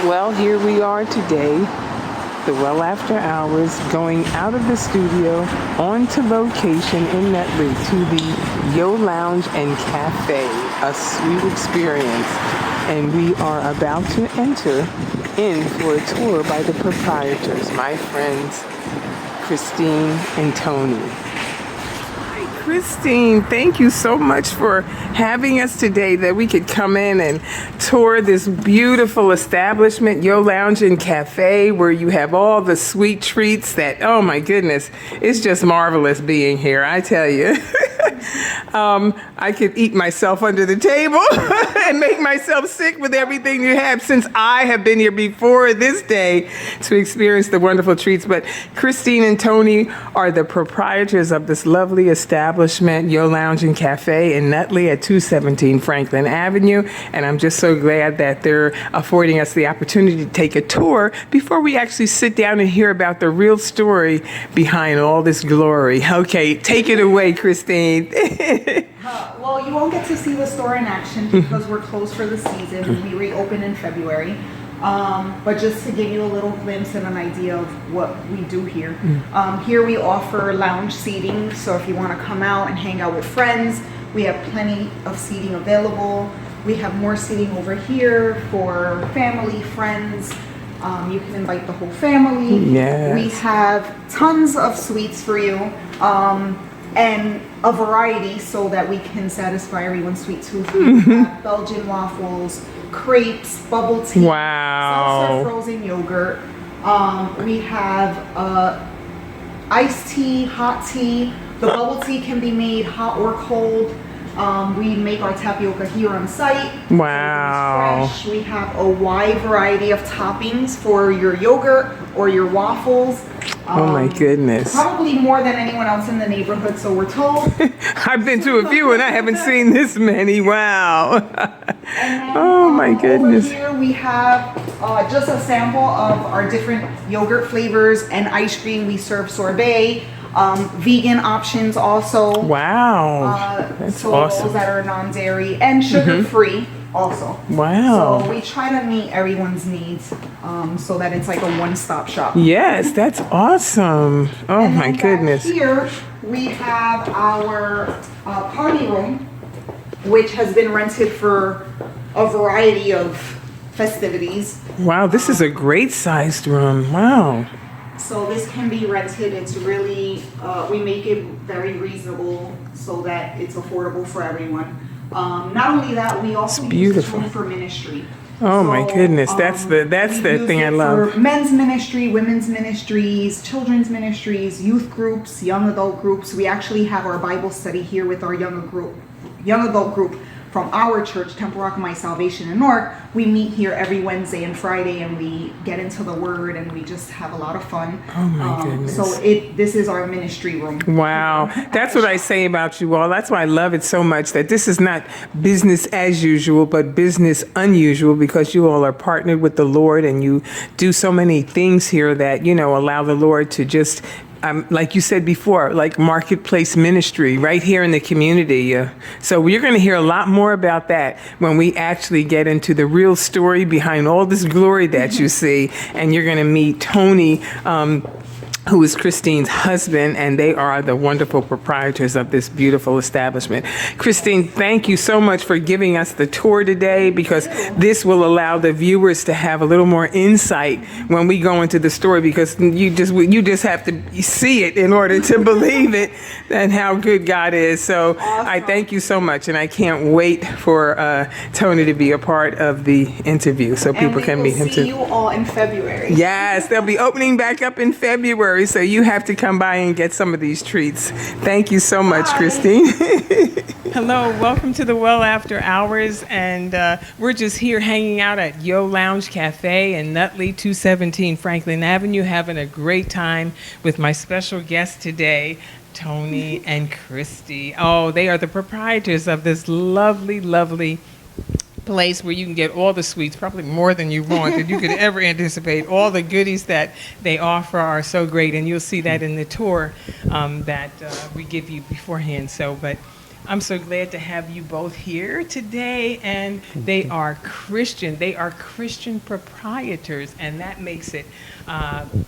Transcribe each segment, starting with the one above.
Well, here we are today, the well after hours, going out of the studio onto location in Netley to the Yo Lounge and Cafe, a sweet experience. And we are about to enter in for a tour by the proprietors, my friends, Christine and Tony. Christine, thank you so much for having us today that we could come in and tour this beautiful establishment, Yo Lounge and Cafe, where you have all the sweet treats that, oh my goodness, it's just marvelous being here, I tell you. I could eat myself under the table and make myself sick with everything you have, since I have been here before this day to experience the wonderful treats. But Christine and Tony are the proprietors of this lovely establishment, Yo Lounge and Cafe in Nutley at 217 Franklin Avenue. And I'm just so glad that they're affording us the opportunity to take a tour before we actually sit down and hear about the real story behind all this glory. Okay, take it away, Christine. Well, you won't get to see the store in action because we're closed for the season. We reopen in February. But just to give you a little glimpse and an idea of what we do here. Here we offer lounge seating. So if you want to come out and hang out with friends, we have plenty of seating available. We have more seating over here for family, friends. You can invite the whole family. Yes. We have tons of suites for you. And a variety so that we can satisfy everyone's sweet tooth. We have Belgian waffles, crepes, bubble tea, Wow. seltzer frozen yogurt. We have iced tea, hot tea. The bubble tea can be made hot or cold. We make our tapioca here on site. Wow. So it's fresh. We have a wide variety of toppings for your yogurt or your waffles. Oh my goodness. Probably more than anyone else in the neighborhood, so we're told. I've been to a few and I haven't seen this many. Wow. Then, Oh my goodness. Over here we have just a sample of our different yogurt flavors and ice cream. We serve sorbet, vegan options also. Wow. That's so awesome. those that are non-dairy and sugar-free also. Wow. So we try to meet everyone's needs so that it's like a one-stop shop. Yes, that's awesome. Oh And my then back goodness. Here we have our party room, which has been rented for a variety of festivities. Wow, this is a great sized room. Wow. So this can be rented. It's really, we make it very reasonable so that it's affordable for everyone. Not only that, we also use this room for ministry. Oh my goodness, that's the we thing use I it love. for men's ministry, women's ministries, children's ministries, youth groups, young adult groups. We actually have our Bible study here with our young adult group from our church, Temple Rock of My Salvation in Newark. We meet here every Wednesday and Friday, and we get into the Word, and we just have a lot of fun. Oh my goodness. So this is our ministry room. Wow. That's what I say about you all. That's why I love it so much, that this is not business as usual, but business unusual, because you all are partnered with the Lord and you do so many things here that, allow the Lord to just like you said before, like marketplace ministry right here in the community. So we're going to hear a lot more about that when we actually get into the real story behind all this glory that you see. And you're going to meet Tony, who is Christine's husband, and they are the wonderful proprietors of this beautiful establishment. Christine, thank you so much for giving us the tour today, because this will allow the viewers to have a little more insight when we go into the story, because you just have to see it in order to believe it and how good God is. So Awesome. I thank you so much, and I can't wait for Tony to be a part of the interview so people can meet him too. And we will see you all in February. Yes, they'll be opening back up in February, so you have to come by and get some of these treats. Thank you so much, Bye. Christine. Hello, welcome to the Well After Hours, and we're just here hanging out at Yo Lounge Cafe in Nutley, 217 Franklin Avenue, having a great time with my special guest today, Tony and Christy. Oh, they are the proprietors of this lovely, lovely place where you can get all the sweets, probably more than you want, that you could ever anticipate. All the goodies that they offer are so great, and you'll see that in the tour that we give you beforehand. So, but I'm so glad to have you both here today. And they are Christian. They are Christian proprietors, and that makes it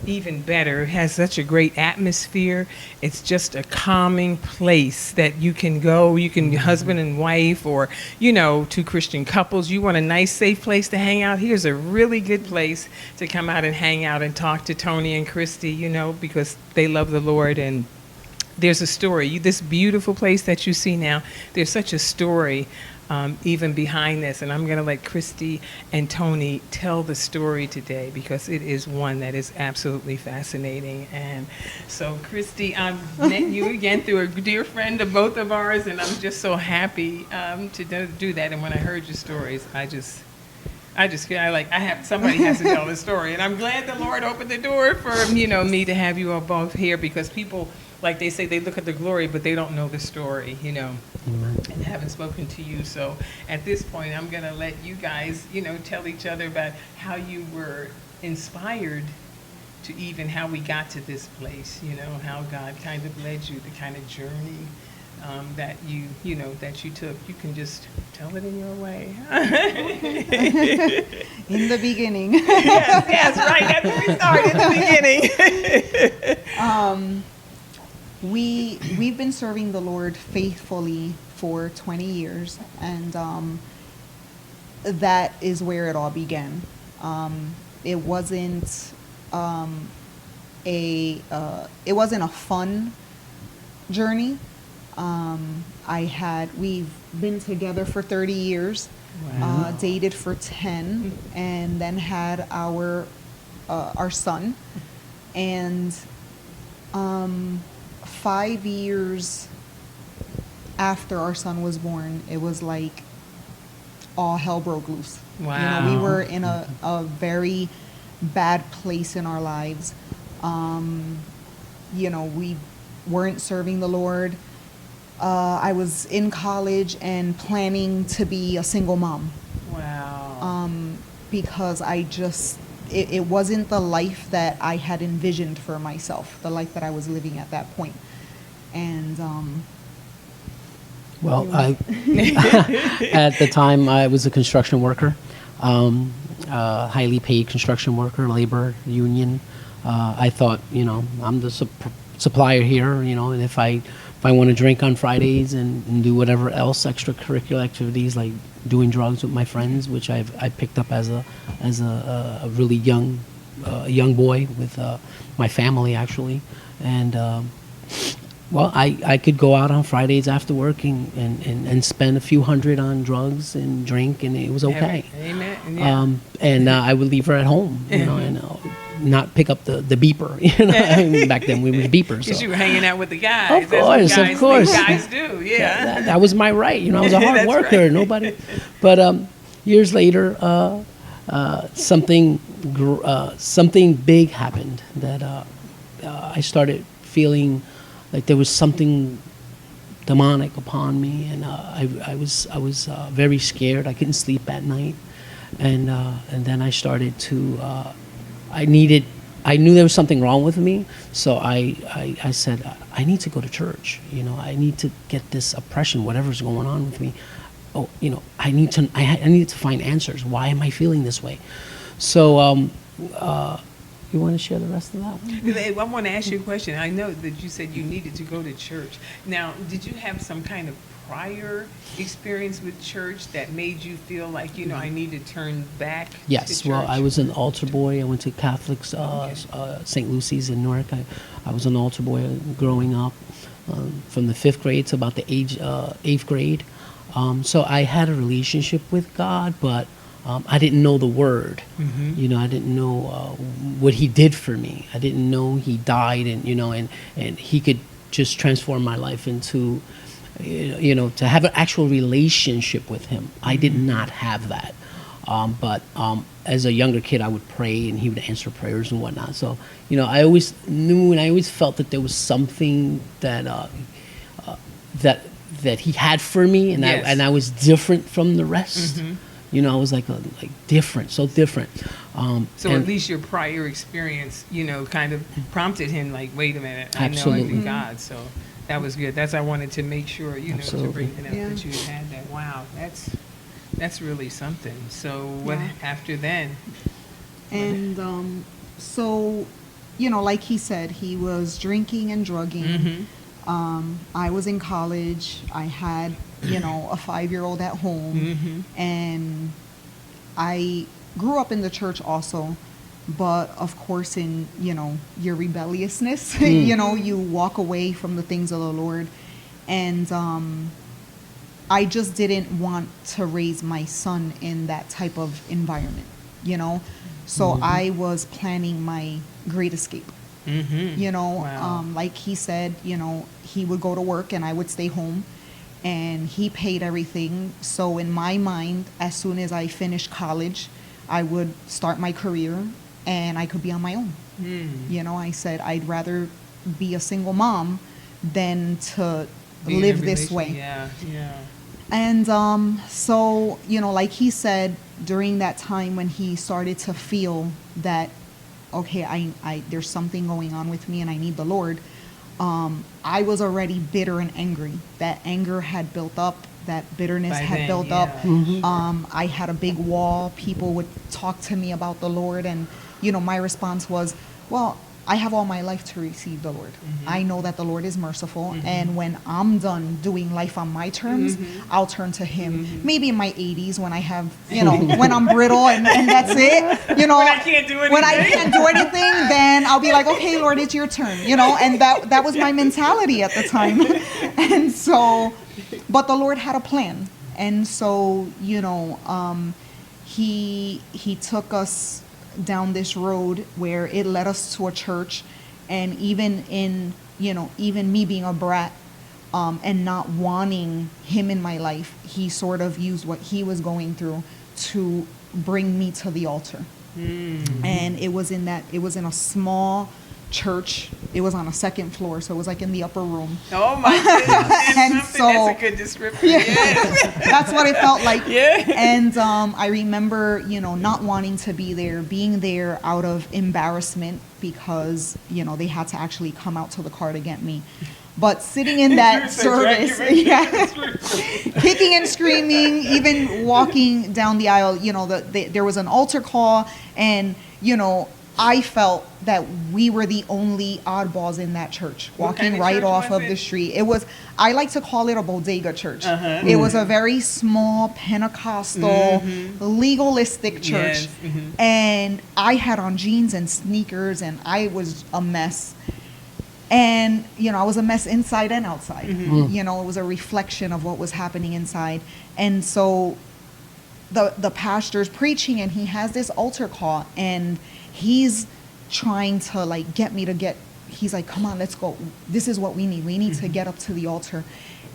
even better. It has such a great atmosphere. It's just a calming place that you can go. You can husband and wife, or two Christian couples. You want a nice, safe place to hang out. Here's a really good place to come out and hang out and talk to Tony and Christy. Because they love the Lord, and there's a story. This beautiful place that you see now, there's such a story even behind this. And I'm going to let Christy and Tony tell the story today, because it is one that is absolutely fascinating. And so, Christy, I met you again through a dear friend of both of ours, and I'm just so happy to do that. And when I heard your stories, I feel like somebody has to tell the story. And I'm glad the Lord opened the door for, me to have you all both here, because people, like they say, they look at the glory, but they don't know the story, and haven't spoken to you. So at this point, I'm going to let you guys, tell each other about how you were inspired to even how we got to this place, how God kind of led you, the kind of journey that you took. You can just tell it in your way. In the beginning. yes, right. That's where we started, in the beginning. We've been serving the Lord faithfully for 20 years, and that is where it all began. It wasn't it wasn't a fun journey. We've been together for 30 years, Wow. dated for 10, and then had our son. And 5 years after our son was born, it was like all hell broke loose. Wow. We were in a very bad place in our lives. We weren't serving the Lord. I was in college and planning to be a single mom. Wow. Because it wasn't the life that I had envisioned for myself, the life that I was living at that point. And at the time I was a construction worker, highly paid construction worker, labor union. I thought, I'm the supplier here, and if I want to drink on Fridays and do whatever else extracurricular activities like doing drugs with my friends, which I picked up as a really young boy with my family actually, and I could go out on Fridays after work and spend a few hundred on drugs and drink, and it was okay. Amen. Yeah. And I would leave her at home, and not pick up the beeper. Back then we were beepers. Because So. you were hanging out with the guys. Of course, That's of course. what guys do, yeah. That was my right. I was a hard That's worker. right. Nobody. But years later, something big happened that I started feeling like there was something demonic upon me, and I was very scared. I couldn't sleep at night, and then I started to. I knew there was something wrong with me, so I said, I need to go to church. I need to get this oppression, whatever's going on with me. Oh, I need to find answers. Why am I feeling this way? So, you want to share the rest of that one? I want to ask you a question. I know that you said you needed to go to church. Now, did you have some kind of prior experience with church that made you feel like, I need to turn back to Yes, church? well, I was an altar boy. I went to Catholics, St. Lucy's in Newark. I was an altar boy growing up from the 5th grade to about the 8th grade. So I had a relationship with God, but I didn't know the word. Mm-hmm. I didn't know what he did for me. I didn't know he died, and and he could just transform my life into, to have an actual relationship with him. I did not have that. But as a younger kid, I would pray, and he would answer prayers and whatnot. So, I always knew, and I always felt that there was something that that he had for me, and Yes. I was different from the rest. Mhm. I was like different, so different. So at least your prior experience, kind of prompted him, like, wait a minute, I know I Absolutely. need God. So That was good. That's I wanted to make sure, you know, to Absolutely. bring it up Yeah. that you had that. Wow, that's really something. So what Yeah. after then? And so, you know, like he said, he was drinking and drugging. I was in college. I had, you know, a 5-year-old at home. And I grew up in the church also. But of course, in, you know, your rebelliousness, you know, you walk away from the things of the Lord. And I just didn't want to raise my son in that type of environment, you know. So I was planning my great escape. You know, Wow. like he said, you know, he would go to work and I would stay home, and he paid everything. So in my mind, as soon as I finished college, I would start my career and I could be on my own. You know, I said I'd rather be a single mom than to Being in live a this way. Yeah, yeah. And so, you know, like he said, during that time when he started to feel that, okay, I there's something going on with me and I need the Lord, I was already bitter and angry. That anger had built up. That bitterness By had then, built yeah. up. I had a big wall. People would talk to me about the Lord, and, you know, my response was, well, I have all my life to receive the Lord. I know that the Lord is merciful, and when I'm done doing life on my terms, I'll turn to Him. Maybe in my 80s when I have, you know, when I'm brittle and that's it. You know, When I can't do when I anything. can't do anything, then I'll be like, okay, Lord, it's your turn. You know, and that was my mentality at the time. And so, but the Lord had a plan, and so, you know, he took us down this road where it led us to a church. And even in, you know, even me being a brat, and not wanting him in my life, he sort of used what he was going through to bring me to the altar. And it was in a small church. It was on a second floor, so it was like in the upper room. Oh my goodness. And That's so- a good description. Yeah. That's what it felt like. Yeah. And I remember, you know, not wanting to be there, being there out of embarrassment because, you know, they had to actually come out to the car to get me. But sitting in that service, kicking and screaming, even walking down the aisle, you know, there was an altar call, and, you know, I felt that we were the only oddballs in that church, What kind walking of right church off was of it? the street. It was, I like to call it a bodega church. It was a very small Pentecostal, legalistic church. Yes, And I had on jeans and sneakers, and I was a mess. And, you know, I was a mess inside and outside. You know, it was a reflection of what was happening inside. And so the pastor's preaching, and he has this altar call, and he's trying to, like, get me to he's like, come on, let's go. This is what we need. We need to get up to the altar.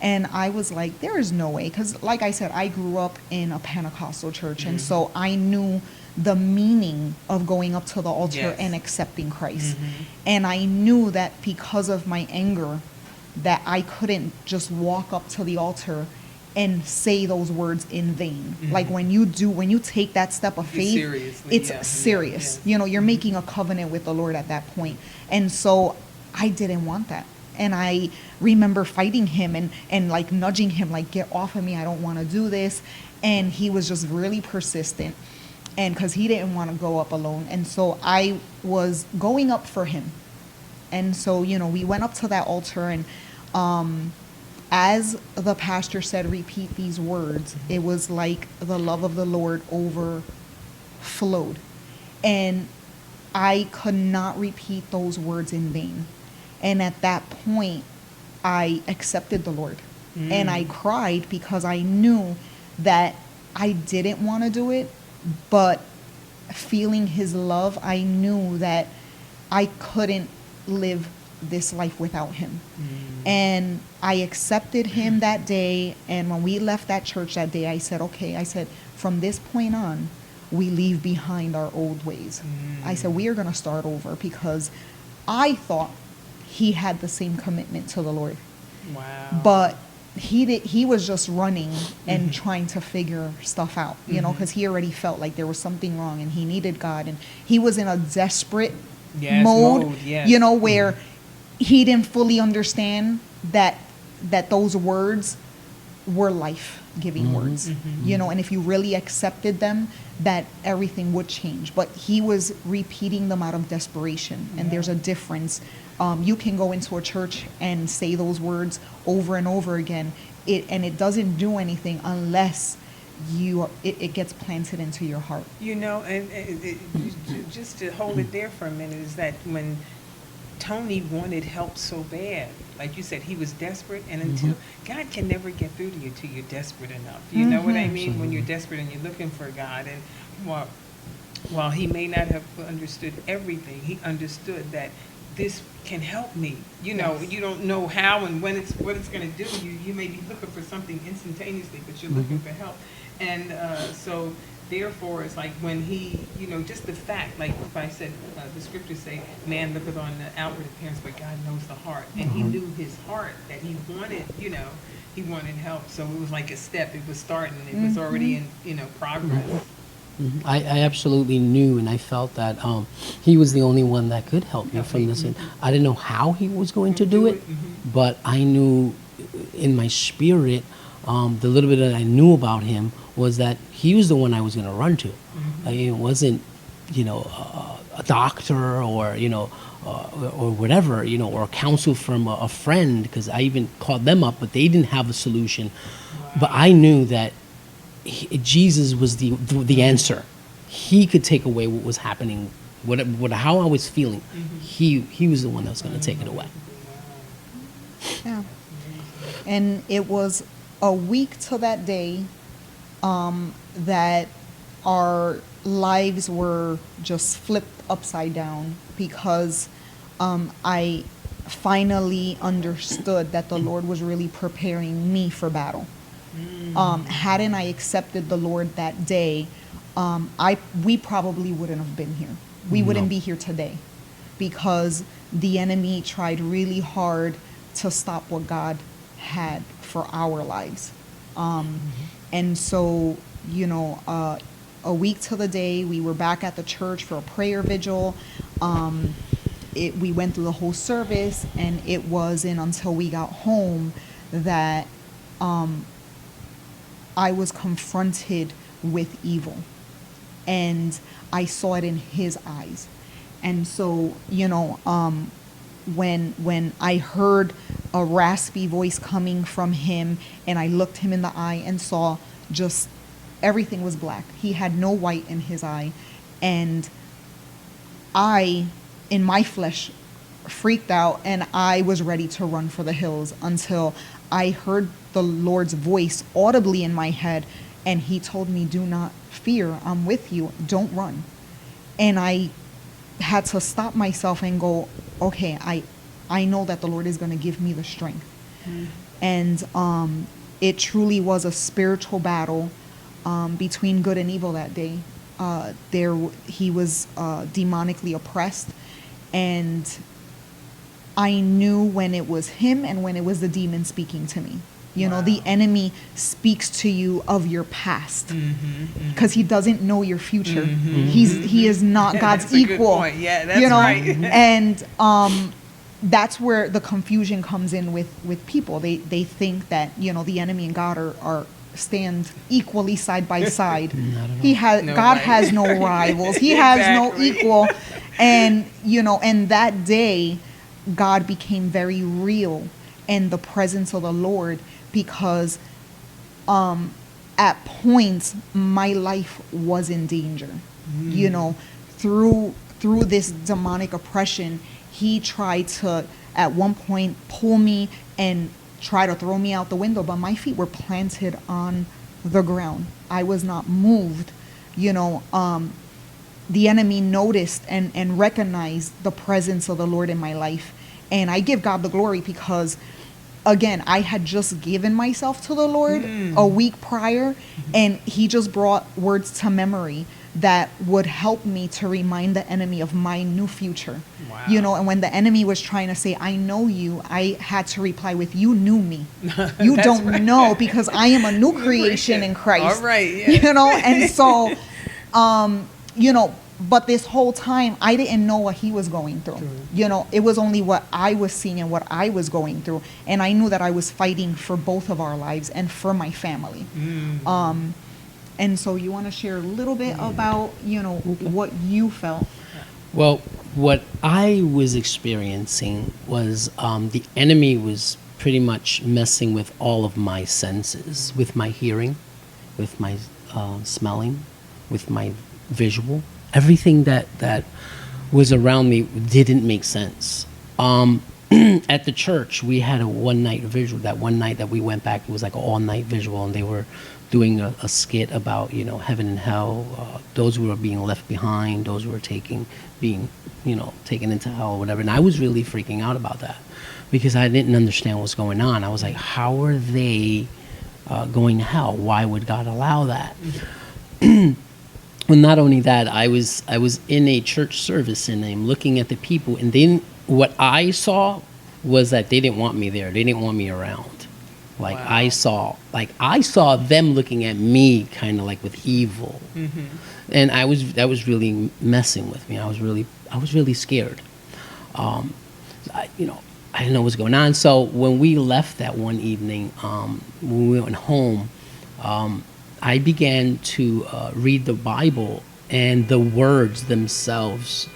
And I was like, there is no way. Because, like I said, I grew up in a Pentecostal church. And so I knew the meaning of going up to the altar Yes. and accepting Christ. And I knew that because of my anger, that I couldn't just walk up to the altar and say those words in vain. Like when you take that step of faith, seriously, it's yeah, serious. yeah. You know, you're making a covenant with the Lord at that point. And so I didn't want that. And I remember fighting him and like nudging him, like, get off of me, I don't want to do this. And he was just really persistent, and because he didn't want to go up alone. And so I was going up for him. And so, you know, we went up to that altar, and as the pastor said, repeat these words, it was like the love of the Lord overflowed. And I could not repeat those words in vain. And at that point, I accepted the Lord. And I cried because I knew that I didn't want to do it, but feeling his love, I knew that I couldn't live this life without him. And I accepted him that day. And when we left that church that day, I said, okay, I said, from this point on, we leave behind our old ways. I said, we are going to start over, because I thought he had the same commitment to the Lord. Wow. But he was just running and trying to figure stuff out, you know, because he already felt like there was something wrong and he needed God. And he was in a desperate Yes, mode, yes. you know, where he didn't fully understand that those words were life-giving words, and if you really accepted them, that everything would change. But he was repeating them out of desperation, and there's a difference. You can go into a church and say those words over and over again, and it doesn't do anything unless it gets planted into your heart. Just to hold it there for a minute, is that when Tony wanted help so bad, like you said, he was desperate, and until God can never get through to you till you're desperate enough. You know what I mean? When you're desperate and you're looking for God, and while he may not have understood everything, he understood that this can help me. You don't know how and what it's going to do. You may be looking for something instantaneously, but you're looking for help. And so therefore, it's like when he, just the fact, like if I said, the scriptures say, man looketh on the outward appearance, but God knows the heart. And he knew his heart, that he wanted, he wanted help. So it was like a step. It was starting. It was already in, progress. I absolutely knew, and I felt that he was the only one that could help me from this. And I didn't know how he was going to do it, but I knew in my spirit, the little bit that I knew about him was that he was the one I was going to run to. It wasn't, a doctor or, or whatever, or counsel from a friend, because I even called them up, but they didn't have a solution. Wow. But I knew that Jesus was the answer. He could take away what was happening, how I was feeling. He was the one that was going to take it away. Yeah. And it was a week to that day that our lives were just flipped upside down, because I finally understood that the Lord was really preparing me for battle. Hadn't I accepted the Lord that day, we probably wouldn't have been here. We wouldn't be here today, because the enemy tried really hard to stop what God had for our lives. And so, a week to the day, we were back at the church for a prayer vigil. We went through the whole service, and it wasn't until we got home that I was confronted with evil, and I saw it in his eyes. And so, when I heard a raspy voice coming from him, and I looked him in the eye and saw just everything was black. He had no white in his eye. And I, in my flesh, freaked out, and I was ready to run for the hills until I heard the Lord's voice audibly in my head, and he told me, do not fear, I'm with you, don't run. And I had to stop myself and go, okay, I know that the Lord is going to give me the strength. And it truly was a spiritual battle between good and evil that day. He was demonically oppressed, and I knew when it was him and when it was the demon speaking to me. The enemy speaks to you of your past, because he doesn't know your future. He is not God's that's a equal. Good point. Yeah, that's right. And that's where the confusion comes in with people. They think that the enemy and God are stand equally side by side. God has no rivals. He has no equal. And and that day, God became very real in the presence of the Lord, because at points my life was in danger. Through this demonic oppression, he tried to at one point pull me and try to throw me out the window, but my feet were planted on the ground. I was not moved. The enemy noticed and recognized the presence of the Lord in my life. And I give God the glory, because again, I had just given myself to the Lord a week prior, and he just brought words to memory that would help me to remind the enemy of my new future. Wow. And when the enemy was trying to say, I know you, I had to reply with, you knew me. You don't know, because I am a new creation in Christ. All right. Yeah. And so, But this whole time, I didn't know what he was going through. You know, it was only what I was seeing and what I was going through. And I knew that I was fighting for both of our lives and for my family. And so you want to share a little bit about, you know, what you felt? Well, what I was experiencing was the enemy was pretty much messing with all of my senses, with my hearing, with my smelling, with my visual. Everything that was around me didn't make sense. At the church, we had a one-night visual. That one night that we went back, it was like an all-night visual, and they were doing a skit about, you know, heaven and hell, those who were being left behind, those who were being, you know, taken into hell or whatever. And I was really freaking out about that because I didn't understand what was going on. I was like, how are they going to hell? Why would God allow that? Well, not only that, I was in a church service and I'm looking at the people, and then what I saw was that they didn't want me there. They didn't want me around. Like, wow. I saw them looking at me kind of like with evil. And that was really messing with me. I was really scared. I didn't know what was going on. So when we left that one evening, when we went home, I began to read the Bible, and the words themselves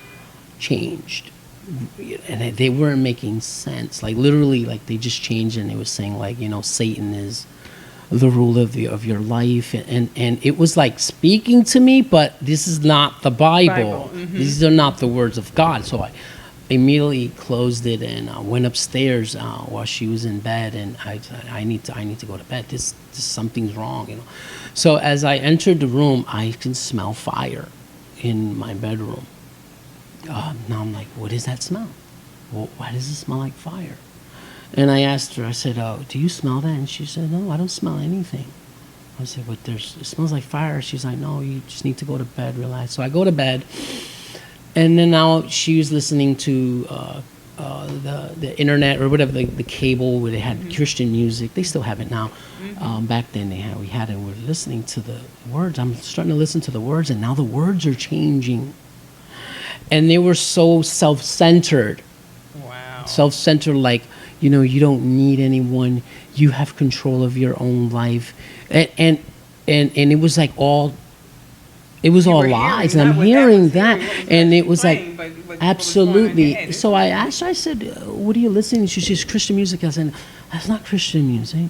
changed. And they weren't making sense. Like, literally, like, they just changed, and they were saying, like, you know, Satan is the ruler of your life. And it was, like, speaking to me, but this is not the Bible. These are not the words of God. So I immediately closed it and went upstairs while she was in bed, and I need to go to bed. This something's wrong, you know. So as I entered the room, I can smell fire in my bedroom. Now I'm like, what is that smell? Well, why does it smell like fire? And I asked her, I said, do you smell that? And she said, no, I don't smell anything. I said, but it smells like fire. She's like, no, you just need to go to bed, relax. So I go to bed, and then now she was listening to the internet or whatever, the cable where they had Christian music. They still have it now. Back then we had it. We're listening to the words. I'm starting to listen to the words, and now the words are changing. And they were so self-centered. Wow. Self-centered, like, you know, you don't need anyone. You have control of your own life. And it was like all lies. And I'm hearing that. And it was like, absolutely. So I asked her, I said, what are you listening to? She says, Christian music. I said, that's not Christian music.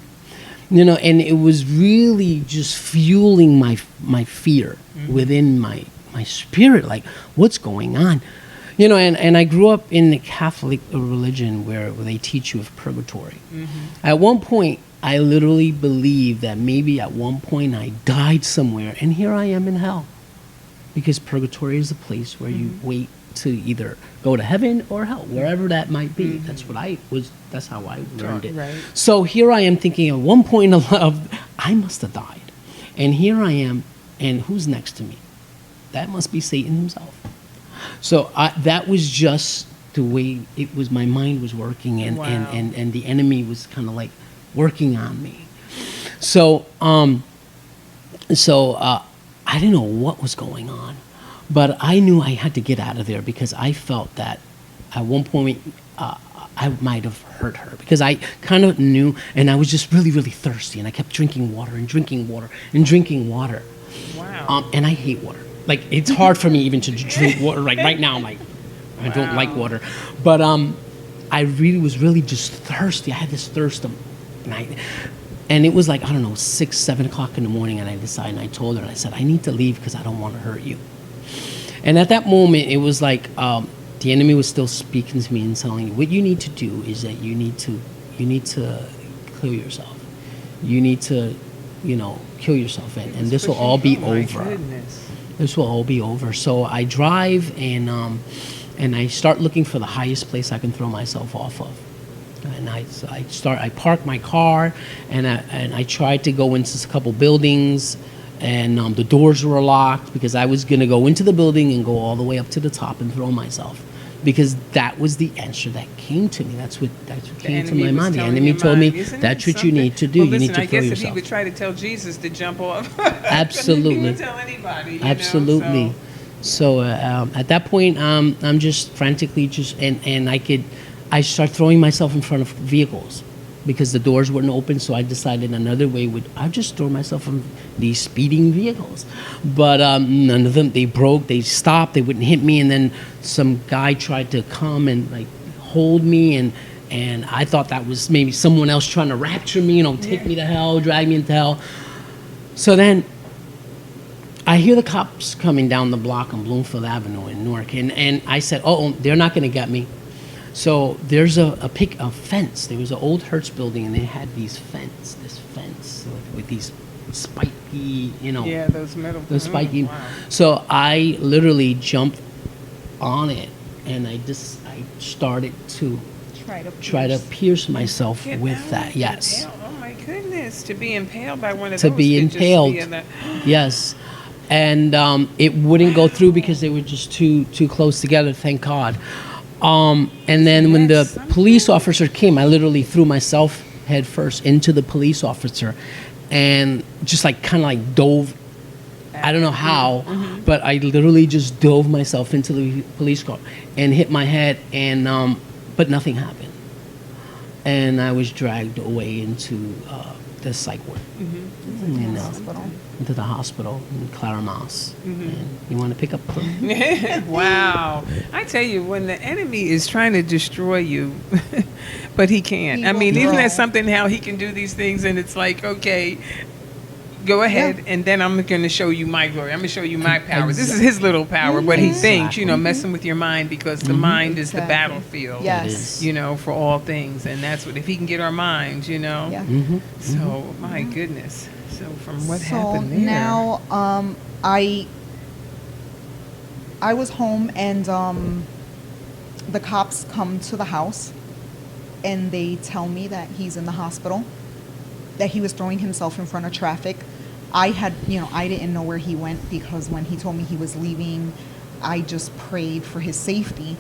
You know, and it was really just fueling my fear within my spirit, like, what's going on? You know, and I grew up in the Catholic religion where they teach you of purgatory. At one point, I literally believed that maybe at one point I died somewhere, and here I am in hell. Because purgatory is a place where you wait to either go to heaven or hell, wherever that might be. That's how I learned it. Right. So here I am thinking at one point I must have died. And here I am, and who's next to me? That must be Satan himself. So that was just the way it was. My mind was working, and the enemy was kind of like working on me. So I didn't know what was going on, but I knew I had to get out of there because I felt that at one point I might have hurt her, because I kind of knew, and I was just really, really thirsty, and I kept drinking water and drinking water and drinking water. Wow. And I hate water. Like, it's hard for me even to drink water. Like, right now, I'm like, I don't like water. But I really was really just thirsty. I had this thirst and it was like, I don't know, 6, 7 o'clock in the morning, and I decided, and I told her, and I said, I need to leave because I don't want to hurt you. And at that moment, it was like the enemy was still speaking to me and telling me, what you need to do is that you need to kill yourself. You need to, you know, kill yourself, and this will all be over. Goodness. This will all be over. So I drive, and I start looking for the highest place I can throw myself off of. And I park my car, and I tried to go into a couple buildings, and the doors were locked because I was going to go into the building and go all the way up to the top and throw myself. Because that was the answer that came to me. That's what came to my mind. The enemy told me, that's what you need to do. Well, listen, you need to kill yourself. I guess yourself. if he would try to tell Jesus to jump off. Absolutely. He would tell anybody. Absolutely. Know, So at that point, I'm just frantically and I start throwing myself in front of vehicles because the doors wouldn't open. So I decided another way I'd just throw myself in these speeding vehicles. But none of them, they broke, they stopped, they wouldn't hit me. And then some guy tried to come and like hold me, and I thought that was maybe someone else trying to rapture me, take me to hell, drag me into hell. So then I hear the cops coming down the block on Bloomfield Avenue in Newark, and I said, oh, they're not going to get me. So there's a fence. There was an old Hertz building, and they had this fence with these spiky, Yeah, those metal. the spiky. Wow. So I literally jumped on it, and I started to try to pierce myself Get with out, that. get Yes. out. Oh my goodness! To be impaled by one of To those. be could just impaled. a- Yes. And it wouldn't go through because they were just too close together, thank God. And then when the That's police officer came, I literally threw myself head first into the police officer and just like kind of like dove. I don't know how, but I literally just dove myself into the police car and hit my head, and but nothing happened. And I was dragged away into the psych ward. Into the hospital in Claremont. And you want to pick up from? Wow. I tell you, when the enemy is trying to destroy you, but he can't. He I mean, will isn't grow. that something how he can do these things and it's like, okay, go ahead, and then I'm going to show you my glory. I'm going to show you my power. This is his little power, but he thinks, messing with your mind because the mind is the Exactly. battlefield. Yes. For all things. And that's what, if he can get our minds, Yeah. So, my goodness. So, from what So happened there? now, I was home, and the cops come to the house, and they tell me that he's in the hospital, that he was throwing himself in front of traffic. I didn't know where he went, because when he told me he was leaving, I just prayed for his safety.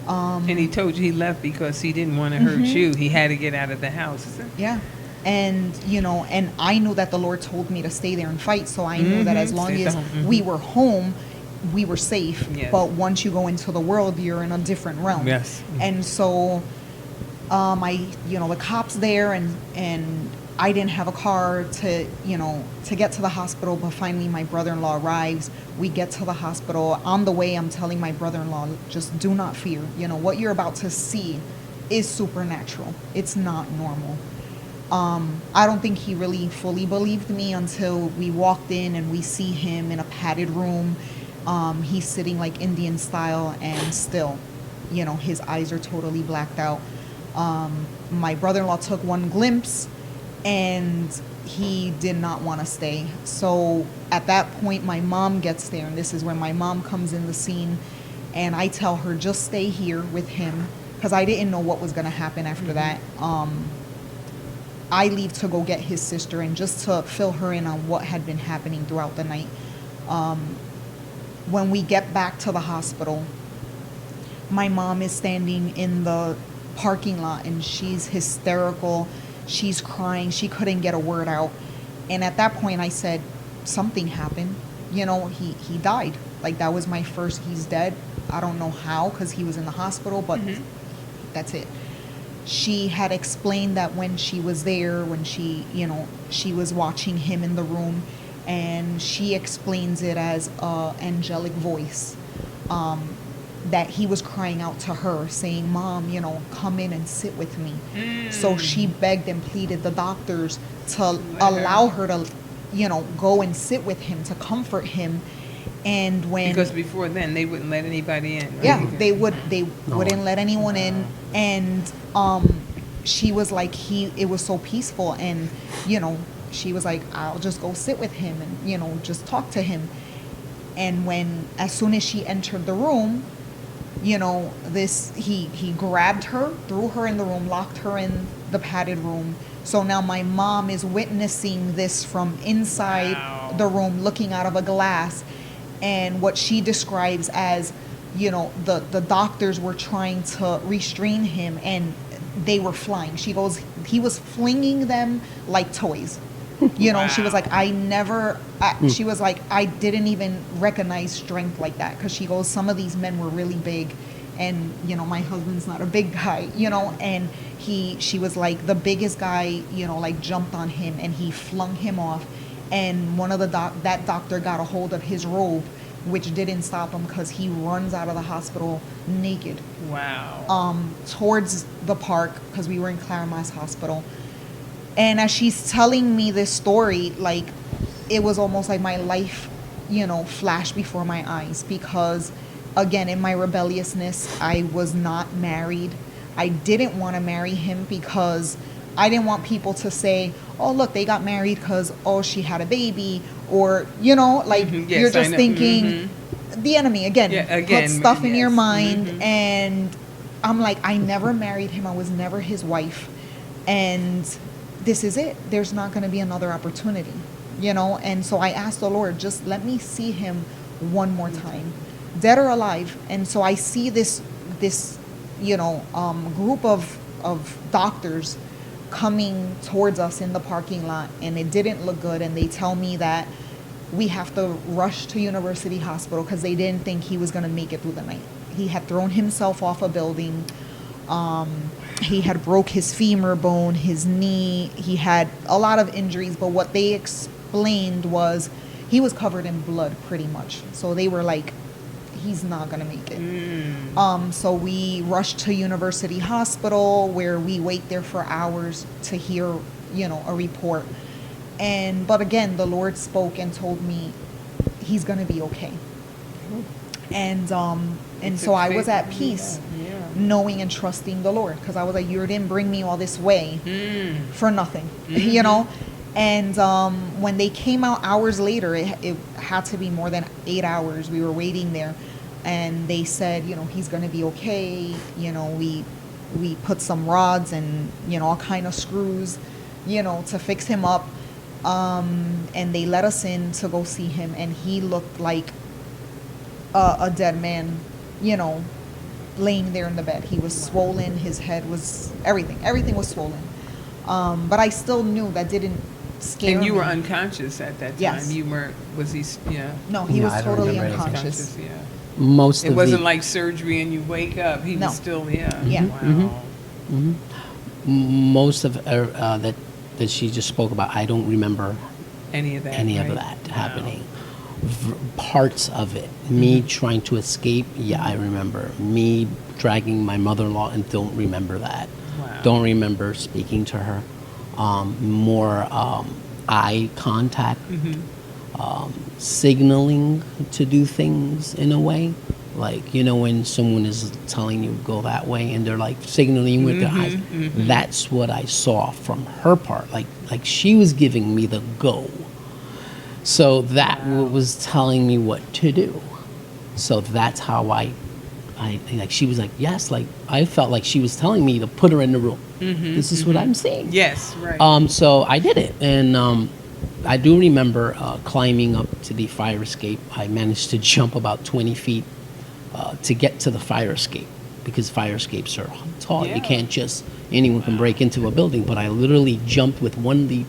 And he told you he left because he didn't want to hurt you. He had to get out of the house. Yeah. And, and I knew that the Lord told me to stay there and fight. So I knew that as long Stay as home. we were home, we were safe. Yes. But once you go into the world, you're in a different realm. Yes. And so, the cops there, and I didn't have a car to get to the hospital. But finally, my brother-in-law arrives. We get to the hospital. On the way, I'm telling my brother-in-law, just do not fear. What you're about to see is supernatural. It's not normal. I don't think he really fully believed me until we walked in and we see him in a padded room. He's sitting like Indian style, and still, his eyes are totally blacked out. My brother-in-law took one glimpse, and he did not want to stay. So at that point, my mom gets there, and this is when my mom comes in the scene, and I tell her, just stay here with him, because I didn't know what was going to happen after that. I leave to go get his sister, and just to fill her in on what had been happening throughout the night. When we get back to the hospital, my mom is standing in the parking lot, and she's hysterical. She's crying. She couldn't get a word out. And at that point, I said, something happened. He died. Like, that was my first, he's dead. I don't know how, because he was in the hospital, but that's it. She had explained that when she was there, when she was watching him in the room, and she explains it as a angelic voice, that he was crying out to her, saying, Mom, come in and sit with me. So she begged and pleaded the doctors to allow her to, go and sit with him, to comfort him. And Because before then, they wouldn't let anybody in. Right? Yeah, they wouldn't let anyone in. And she was like, it was so peaceful, and she was like, I'll just go sit with him and just talk to him. And as soon as she entered the room, he grabbed her, threw her in the room, locked her in the padded room. So now my mom is witnessing this from inside the room, looking out of a glass. And what she describes as, the doctors were trying to restrain him, and they were flying. She goes, he was flinging them like toys. You know, she was like, she was like, I didn't even recognize strength like that. Because she goes, some of these men were really big. And, you know, my husband's not a big guy, you know. And she was like, the biggest guy, you know, like jumped on him and he flung him off. And one of that doctor got a hold of his robe, which didn't stop him because he runs out of the hospital naked. Wow. Towards the park, because we were in Claramas Hospital. And as she's telling me this story, like, it was almost like my life, you know, flashed before my eyes. Because, again, in my rebelliousness, I was not married. I didn't want to marry him because I didn't want people to say, oh, look, they got married because, oh, she had a baby. Or, you know, like, Yes, you're just thinking, the enemy, again, put stuff in your mind. And I'm like, I never married him. I was never his wife. And this is it. There's not going to be another opportunity, you know? And so I asked the Lord, just let me see him one more time, dead or alive. And so I see this, you know, group of doctors coming towards us in the parking lot, and it didn't look good. And they tell me that we have to rush to University Hospital because they didn't think he was going to make it through the night. He had thrown himself off a building. He had broke his femur bone, his knee. He had a lot of injuries, but what they explained was he was covered in blood pretty much. So they were like, he's not going to make it. So we rushed to University Hospital, where we wait there for hours to hear, you know, a report. But again, the Lord spoke and told me he's going to be okay. And so I was at peace, knowing and trusting the Lord, because I was like, you didn't bring me all this way for nothing, you know. And when they came out hours later, it had to be more than 8 hours. We were waiting there, and they said, you know, he's going to be okay. You know, we put some rods and, you know, all kind of screws, you know, to fix him up. And they let us in to go see him, and he looked like a dead man, you know, laying there in the bed. He was swollen. His head was, everything was swollen. But I still knew that didn't scare me. And you were unconscious at that time. Yes. You weren't, was he, yeah. No, he No, was I don't totally remember unconscious. Yeah. Most It of wasn't the, like surgery and you wake up. He No. was still, yeah. Yeah. Wow. most of that she just spoke about, I don't remember Any of that. any of right? that Wow. happening. Parts of it, me trying to escape, yeah, I remember. Me dragging my mother-in-law, and don't remember that. Wow. Don't remember speaking to her. More eye contact, signaling to do things in a way. Like, you know, when someone is telling you go that way and they're like signaling with their eyes. That's what I saw from her part. Like she was giving me the go. So that was telling me what to do. So that's how I like, she was like, yes, like I felt like she was telling me to put her in the room. This is what I'm seeing. Yes, right. So I did it. And I do remember climbing up to the fire escape. I managed to jump about 20 feet to get to the fire escape, because fire escapes are tall. Yeah. You can't just, anyone can break into a building. But I literally jumped with one leap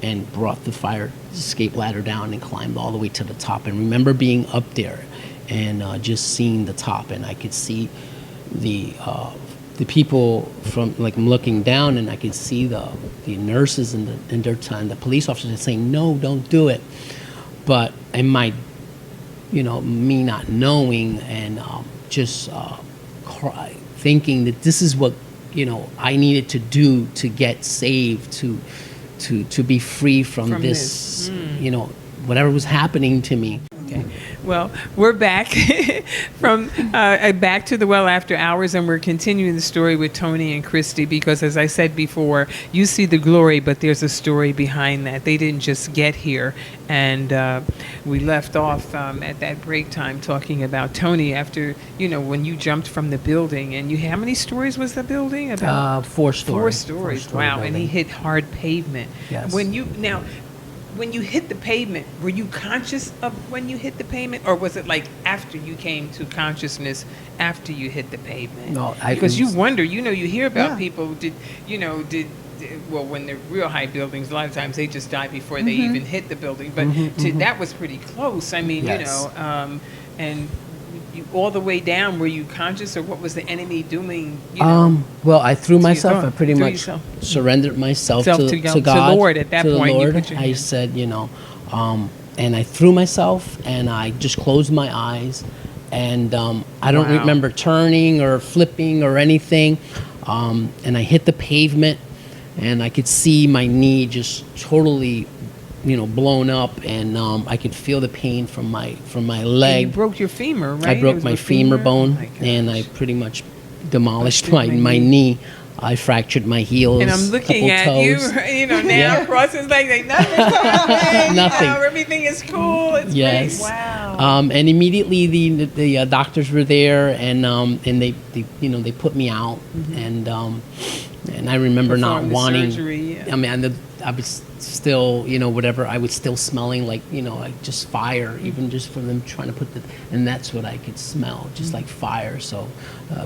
and brought the fire escape ladder down and climbed all the way to the top. And remember being up there and just seeing the top, and I could see the people from, like, I'm looking down, and I could see the nurses and the police officers saying, no, don't do it. But in my, you know, me not knowing and just thinking that this is what, you know, I needed to do to get saved, to be free from this, you know, whatever was happening to me. Okay. Well, we're back from back to the Well After Hours, and we're continuing the story with Tony and Christy, because, as I said before, you see the glory, but there's a story behind that. They didn't just get here, and we left off at that break time talking about Tony after, you know, when you jumped from the building, and you, how many stories was the building? About 4 stories. 4 stories. Four-story Wow, and he building. hit hard pavement. Yes. When you hit the pavement, were you conscious of when you hit the pavement, or was it like after you came to consciousness after you hit the pavement? No, because you wonder, you know, you hear about Yeah. people, did well, when they're real high buildings, a lot of times they just die before they even hit the building. But that was pretty close. I mean, Yes. And you, all the way down, were you conscious, or what was the enemy doing? You know, Well, I threw you myself. thought- I pretty threw much yourself. surrendered myself Self to to God- to God, Lord at that to the point, you Lord. put your I hand- said, and I threw myself, and I just closed my eyes, and I don't Wow. remember turning or flipping or anything, and I hit the pavement, and I could see my knee just totally, blown up, and I could feel the pain from my and leg. you broke your femur, right? I It broke was my with femur bone, Oh my and I gosh. pretty much demolished Busted my knee. I fractured my heels. And I'm looking couple at you, toes. now Yeah. crossing like nothing's happening. Nothing. Everything is cool. It's Yes. great. Wow. And immediately the doctors were there, and they put me out, and I remember not Performed the wanting. surgery, yeah. I mean, I was still, whatever. I was still smelling like, like just fire, even just from them trying to put and that's what I could smell, just like fire. So,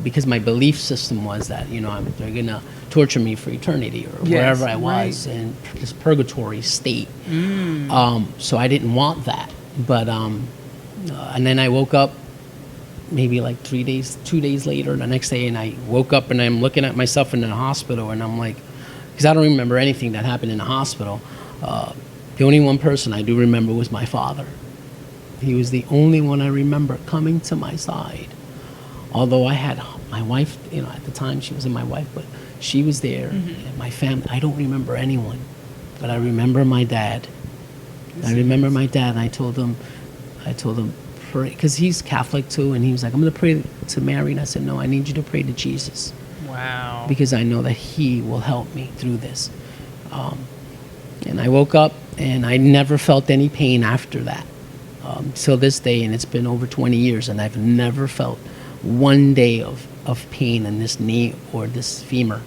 because my belief system was that, they're gonna torture me for eternity or Yes, wherever I was right. in this purgatory state. So I didn't want that, but and then I woke up maybe like 2 days later, the next day, and I woke up and I'm looking at myself in the hospital, and I'm like, because I don't remember anything that happened in the hospital. The only one person I do remember was my father. He was the only one I remember coming to my side. Although I had my wife, at the time she wasn't my wife, but she was there, and my family. I don't remember anyone, but I remember my dad. I remember my dad, and I told him, pray, because he's Catholic too, and he was like, I'm going to pray to Mary, and I said, no, I need you to pray to Jesus. Wow. Because I know that he will help me through this. And I woke up, and I never felt any pain after that till this day, and it's been over 20 years, and I've never felt one day of pain in this knee or this femur.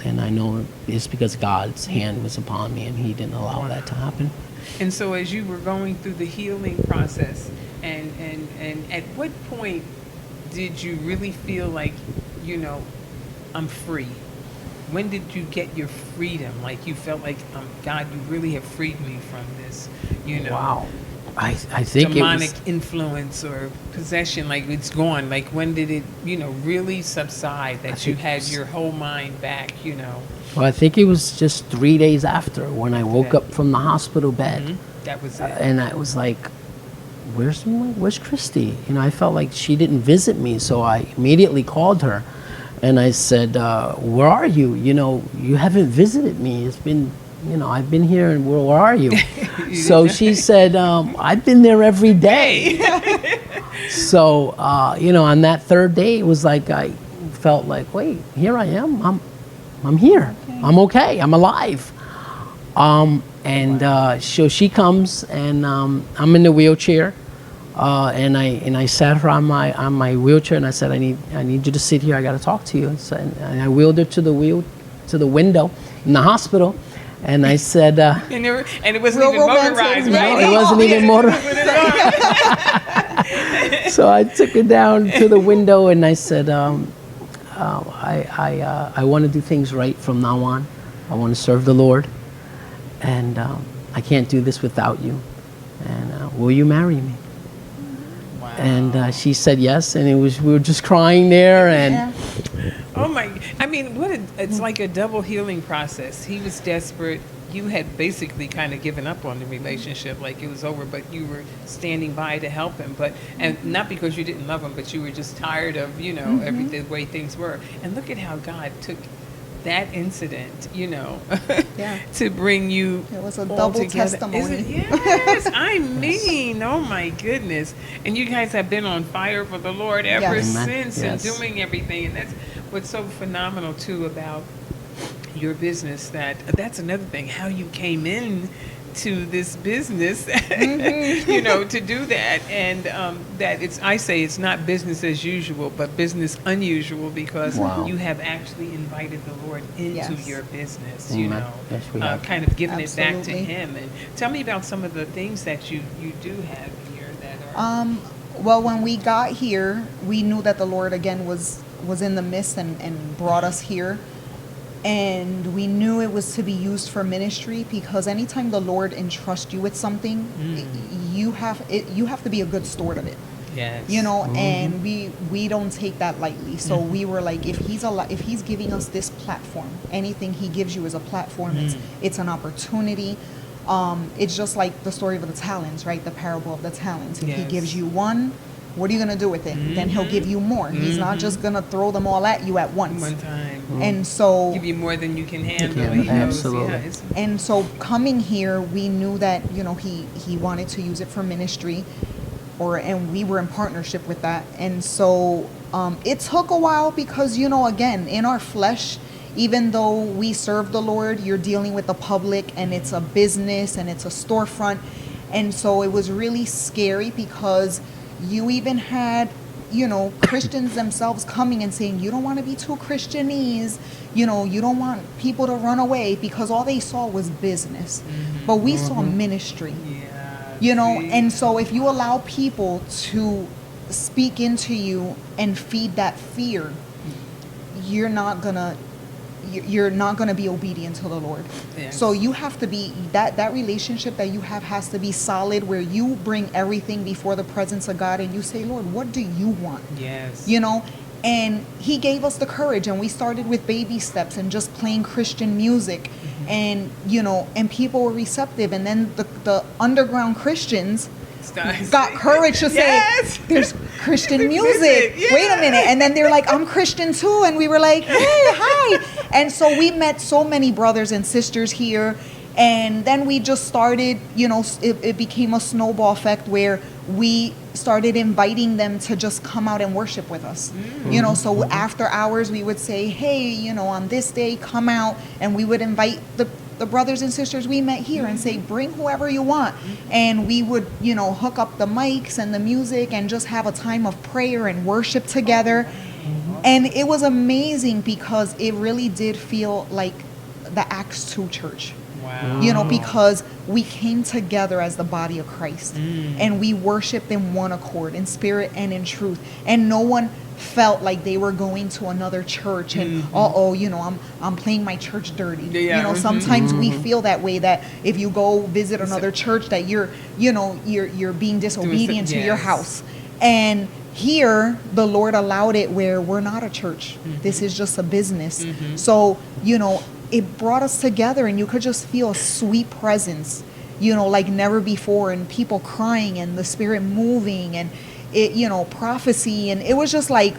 And I know it's because God's hand was upon me, and he didn't allow that to happen. And so as you were going through the healing process, and at what point did you really feel like, I'm free? When did you get your freedom? Like you felt like, God, you really have freed me from this, Wow. I think demonic it was, influence or possession, like it's gone. Like when did it, really subside that you had your whole mind back, well, I think it was just 3 days after when I woke Okay. up from the hospital bed. That was it. And I was like, where's Christy? I felt like she didn't visit me, so I immediately called her, and I said, where are you? You haven't visited me. It's been, I've been here, and where are you? So she said, I've been there every day. So, on that third day, it was like I felt like, wait, here I am. I'm here. I'm okay. I'm alive. So she comes, and I'm in the wheelchair, and I sat her on my wheelchair, and I said, I need you to sit here. I got to talk to you. And I wheeled her to the window in the hospital, and I said, And it wasn't Real even romantic. motorized, No, right? it wasn't even motorized. So I took her down to the window, and I said, I want to do things right from now on. I want to serve the Lord, and I can't do this without you. And will you marry me? Wow. And she said yes, and we were just crying there, and Yeah. Oh my! I mean, it's like a double healing process. He was desperate. You had basically kind of given up on the relationship, like it was over, but you were standing by to help him. And not because you didn't love him, but you were just tired of, the way things were. And look at how God took that incident, Yeah. to bring you. It was a all double together. testimony. Yes, I mean, oh my goodness! And you guys have been on fire for the Lord ever Yes. Amen. since, Yes. and doing everything. And that's what's so phenomenal too about your business. That's another thing, how you came in to this business, to do that. And that I say it's not business as usual, but business unusual, because Wow. you have actually invited the Lord into Yes. your business, Amen. Yes, we have. kind of giving it back to Absolutely. him. And tell me about some of the things that you do have here that are Well, when we got here, we knew that the Lord again was in the midst and brought us here. and we knew it was to be used for ministry, because anytime the Lord entrusts you with something, you have to be a good steward of it. Yes. You know, and we don't take that lightly. So we were like, if he's giving us this platform, anything he gives you is a platform. It's an opportunity. It's just like the story of the talents, right? The parable of the talents. If he Yes. gives you one, what are you going to do with it? Then he'll give you more. He's not just going to throw them all at you at once. One time. And so, Give you more than you can handle. Yeah, He knows, absolutely. yeah, it's- and so coming here, we knew that, you know, he wanted to use it for ministry, and we were in partnership with that. And so it took a while because, you know, again, in our flesh, even though we serve the Lord, you're dealing with the public, and it's a business and it's a storefront. And so it was really scary because you even had, you know, Christians themselves coming and saying, you don't want to be too Christianese, you know, you don't want people to run away, because all they saw was business. But we saw ministry. yeah. You know, see? and so if you allow people to speak into you and feed that fear, you're not gonna be obedient to the Lord. Yes. So you have to be that relationship that you have has to be solid, where you bring everything before the presence of God and you say, Lord, what do you want? Yes. You know, and he gave us the courage, and we started with baby steps and just playing Christian music. And, you know, and people were receptive. And then the underground Christians got courage to say, Yes. there's Christian Visit, music. yeah. Wait a minute. And then they're like, I'm Christian too. And we were like, hey, hi. And so we met so many brothers and sisters here. And then we just started, you know, it became a snowball effect where we started inviting them to just come out and worship with us. You know, so after hours we would say, hey, you know, on this day, come out. And we would invite the brothers and sisters we met here and say, bring whoever you want. And we would, you know, hook up the mics and the music and just have a time of prayer and worship together. And it was amazing because it really did feel like the Acts 2 church. Wow. You know, because we came together as the body of Christ and we worshiped in one accord, in spirit and in truth. And no one felt like they were going to another church and you know, I'm playing my church dirty. Yeah. You know, sometimes we feel that way, that if you go visit another church that you're being disobedient to your yes. house. And here the Lord allowed it where we're not a church. This is just a business. So, you know, it brought us together, and you could just feel a sweet presence, you know, like never before, and people crying and the Spirit moving, and it, you know, prophecy, and it was just like,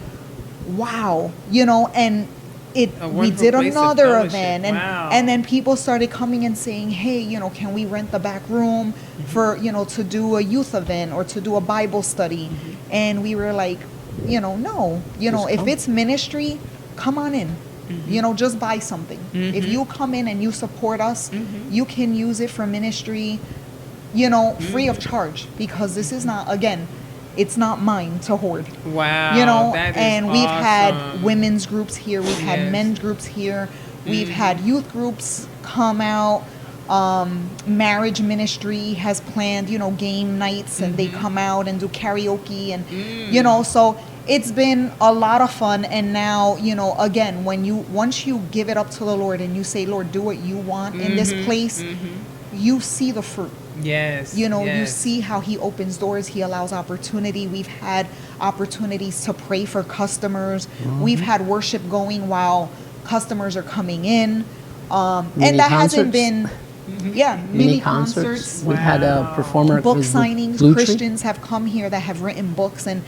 wow, you know. And we wonderful did place of another fellowship. event, and Wow. and then people started coming and saying, hey, you know, can we rent the back room for, you know, to do a youth event or to do a Bible study? And we were like, you know, no, you know, Just if come. it's ministry, come on in. You know, just buy something. If you come in and you support us, you can use it for ministry, you know, free of charge, because this is not, again, it's not mine to hoard. Wow. You know, that is and we've had awesome. women's groups here, we've had Yes. men's groups here, we've had youth groups come out. Marriage ministry has planned, you know, game nights, and they come out and do karaoke, and you know, so it's been a lot of fun. And now, you know, again, once you give it up to the Lord and you say, Lord, do what you want in this place, you see the fruit. Yes. You know, you yes. see how he opens doors, he allows opportunity. We've had opportunities to pray for customers. We've had worship going while customers are coming in. And Mini that hasn't concerts. been, mini concerts. We had a performer. Book with signings. Blue Tree. Christians have come here that have written books and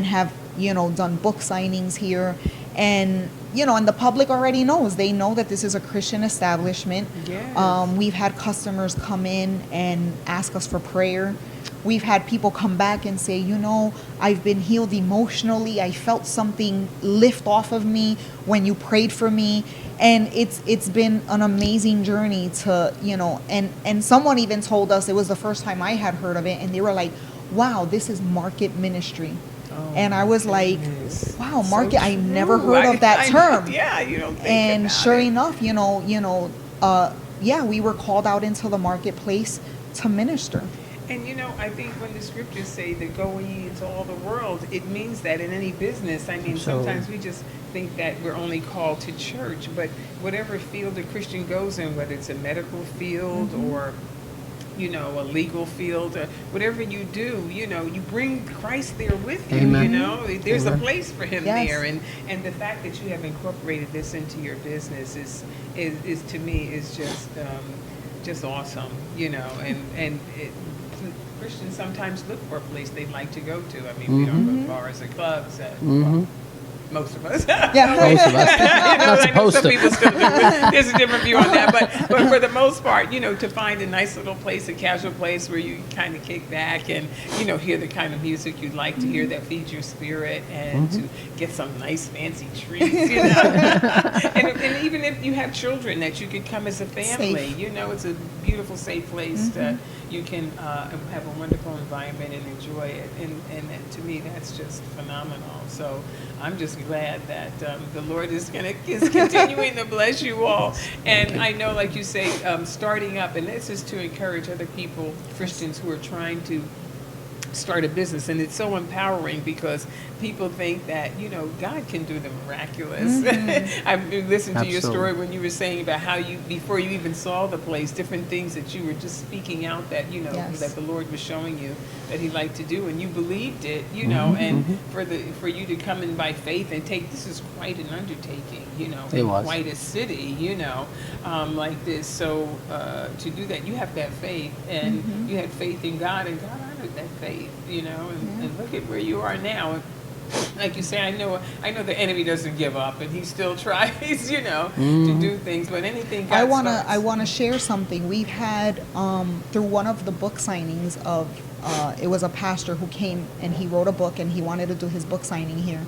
have, you know, done book signings here. And, you know, and the public already knows. They know that this is a Christian establishment. Yes. We've had customers come in and ask us for prayer. We've had people come back and say, you know, I've been healed emotionally. I felt something lift off of me when you prayed for me. And it's been an amazing journey to, you know, and someone even told us, it was the first time I had heard of it, and they were like, wow, this is market ministry. And I was like, wow, So market, I true. never heard of that I term. Yeah, you don't think And about sure it. enough, you know, we were called out into the marketplace to minister. And I think when the scriptures say that go ye into all the world, it means that in any business. I mean, sometimes we just think that we're only called to church, but whatever field a Christian goes in, whether it's a medical field or a legal field, whatever you do, you bring Christ there with you. Amen. There's Amen. a place for him Yes. there, and the fact that you have incorporated this into your business is to me is just awesome. And Christians sometimes look for a place they'd like to go to. I mean, we don't go to bars or clubs. Well, most of us. Yeah. Most of us. I know Not supposed some to. people still do. But there's a different view on that, but for the most part, to find a nice little place, a casual place where you kind of kick back and hear the kind of music you'd like to hear that feeds your spirit, and to get some nice fancy treats, and even if you have children, that you could come as a family. Safe. It's a beautiful, safe place that you can have a wonderful environment and enjoy it, and to me that's just phenomenal. So I'm just glad that the Lord is continuing to bless you all. And I know, like you say, starting up, and this is to encourage other people, Christians who are trying to start a business, and it's so empowering because people think that God can do the miraculous. I've been listening to your story when you were saying about how you, before you even saw the place, different things that you were just speaking out that Yes. that the Lord was showing you that He'd like to do, and you believed it, and for you to come in by faith and this is quite an undertaking, It in was. quite a city, like this. So to do that, you have to have faith, and you had faith in God, and God honored that faith, and look at where you are now. Like you say, I know the enemy doesn't give up, and he still tries, to do things. But anything God starts. I wanna share something. We've had through one of the book signings of it was a pastor who came and he wrote a book and he wanted to do his book signing here,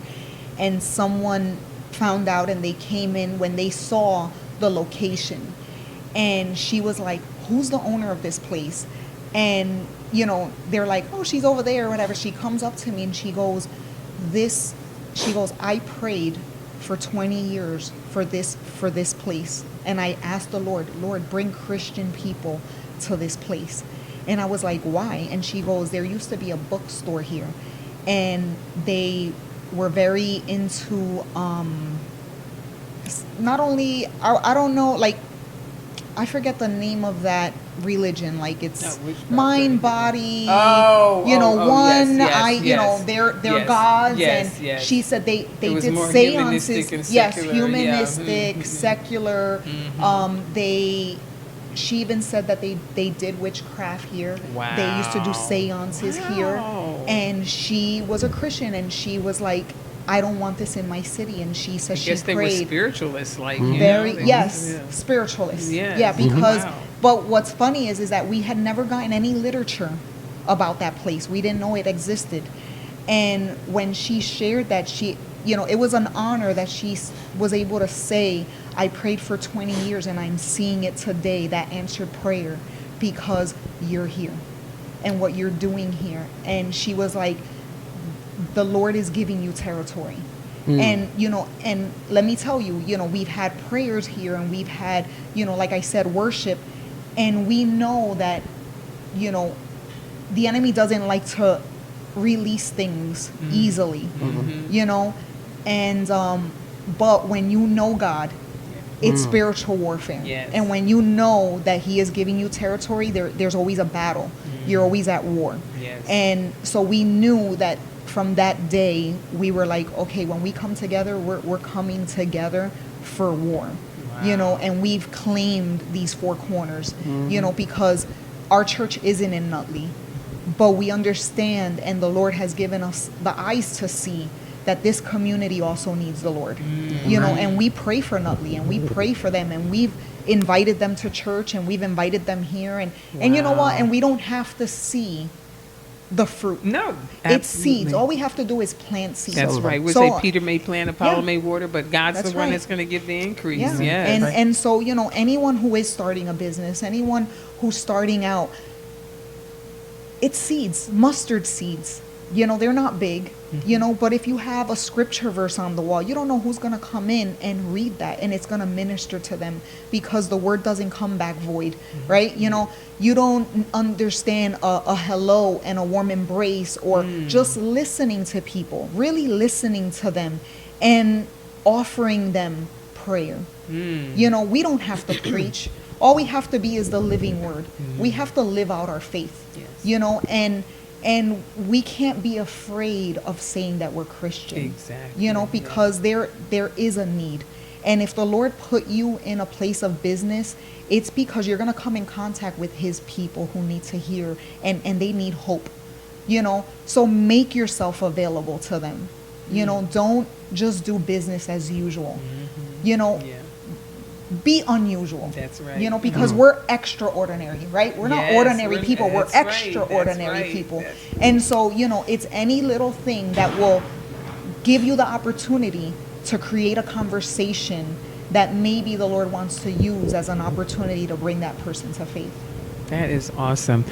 and someone found out and they came in when they saw the location, and she was like, "Who's the owner of this place?" And they're like, "Oh, she's over there," or whatever. She comes up to me and she goes, "I prayed for 20 years for this place, and I asked the Lord, bring Christian people to this place." And I was like, "Why?" And she goes, "There used to be a bookstore here, and they were very into not only I don't know, like, I forget the name of that religion, like it's mind, body, one, they're gods." And she said they did seances, humanistic, secular. She even said that they did witchcraft here. Wow. They used to do seances here, and she was a Christian, and she was like, "I don't want this in my city." And she said she prayed. They were spiritualists, like spiritualists. Yes. Yeah, because Wow. but what's funny is that we had never gotten any literature about that place. We didn't know it existed. And when she shared that, it was an honor that she was able to say, "I prayed for 20 years and I'm seeing it today, that answered prayer, because you're here and what you're doing here." And she was like, "The Lord is giving you territory." And and let me tell you, we've had prayers here, and we've had, like I said, worship, and we know that the enemy doesn't like to release things easily, and but when you know God, it's spiritual warfare. Yes. And when you know that He is giving you territory, there's always a battle. You're always at war. Yes. And so we knew that from that day, we were like, okay, when we come together, we're coming together for war. Wow. And we've claimed these four corners, because our church isn't in Nutley, but we understand, and the Lord has given us the eyes to see that this community also needs the Lord, and we pray for Nutley, and we pray for them, and we've invited them to church, and we've invited them here, and you know what, and we don't have to see the fruit. No, it's seeds. absolutely. All we have to do is plant seeds. That's right. We So- say Peter may plant, Apollo Yeah. may water, but God's That's the one right. that's going to give the increase. Yeah. Yes. And so, anyone who is starting a business, anyone who's starting out, it's seeds, mustard seeds. they're not big, but if you have a scripture verse on the wall, you don't know who's going to come in and read that, and it's going to minister to them, because the word doesn't come back void, right? You don't understand a hello and a warm embrace, or just listening to people, really listening to them and offering them prayer. We don't have to preach. All we have to be is the living word. We have to live out our faith, and we can't be afraid of saying that we're Christian. Exactly. Because there is a need. And if the Lord put you in a place of business, it's because you're going to come in contact with his people who need to hear, and they need hope. So make yourself available to them. Don't just do business as usual. Be unusual. That's right. Because we're extraordinary, right? We're not ordinary people. We're that's extraordinary right. people. That's And so, it's any little thing that will give you the opportunity to create a conversation that maybe the Lord wants to use as an opportunity to bring that person to faith. That is awesome.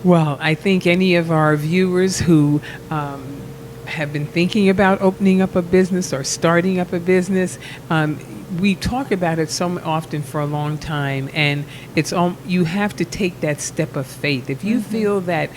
Well, I think any of our viewers who have been thinking about opening up a business or starting up a business, we talk about it so often for a long time, and you have to take that step of faith. If you feel that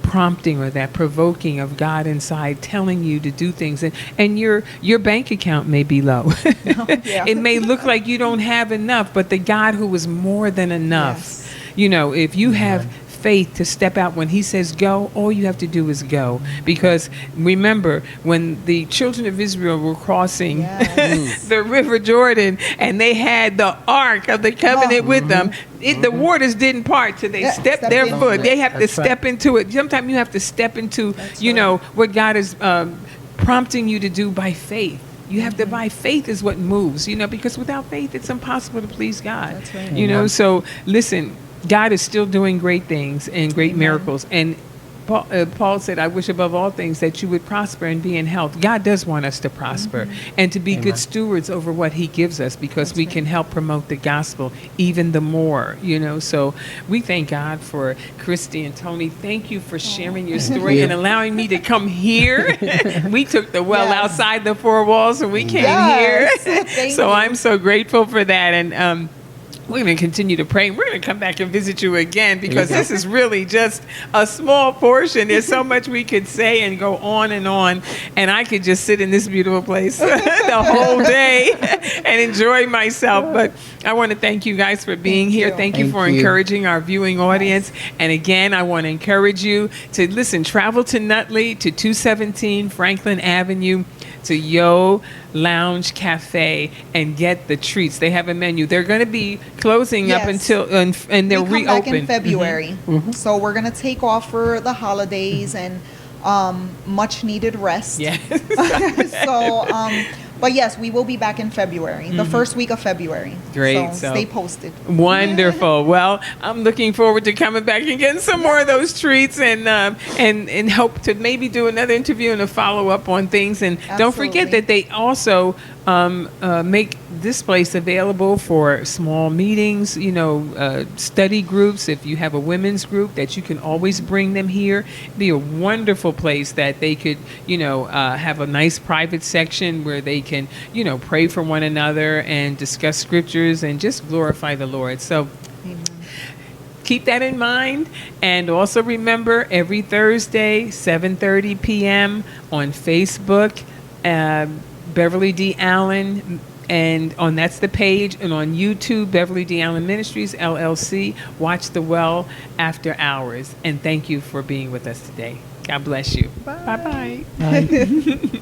prompting or that provoking of God inside telling you to do things, and your bank account may be low, it may look like you don't have enough, but the God who is more than enough, if you have faith to step out when he says go, all you have to do is go. Because remember, when the children of Israel were crossing the river Jordan, and they had the ark of the covenant with them, the waters didn't part till they stepped their foot. They have to step into it. Sometimes you have to step into what God is prompting you to do by faith. You have to, by faith is what moves, because without faith it's impossible to please God. That's right. So listen, God is still doing great things and great miracles. And Paul said, I wish above all things that you would prosper and be in health. God does want us to prosper and to be good stewards over what he gives us, because we can help promote the gospel even the more, So we thank God for Christine Tony. Thank you for sharing your story and allowing me to come here. We took the well outside the four walls and we came here. So I'm so grateful for that. And we're going to continue to pray. We're going to come back and visit you again, because this is really just a small portion. There's so much we could say and go on. And I could just sit in this beautiful place the whole day and enjoy myself. But I want to thank you guys for being here. Thank you for encouraging our viewing audience. And again, I want to encourage you to travel to Nutley, to 217 Franklin Avenue, to Yo Lounge Cafe, and get the treats. They have a menu. They're going to be closing up until and they'll reopen back in February. So we're going to take off for the holidays and much needed rest. Yes. But yes, we will be back in February, the first week of February. Great. So stay posted. Wonderful. Well, I'm looking forward to coming back and getting some more of those treats, and hope to maybe do another interview and a follow up on things. And don't forget that they also make this place available for small meetings, study groups. If you have a women's group, that you can always bring them here. It'd be a wonderful place that they could, have a nice private section where they can, pray for one another and discuss scriptures and just glorify the Lord. So keep that in mind. And also remember, every Thursday, 7:30 p.m. on Facebook, Beverly D. Allen, and that's the page, and on YouTube, Beverly D. Allen Ministries, LLC. Watch The Well After Hours. And thank you for being with us today. God bless you. Bye. Bye-bye. Bye.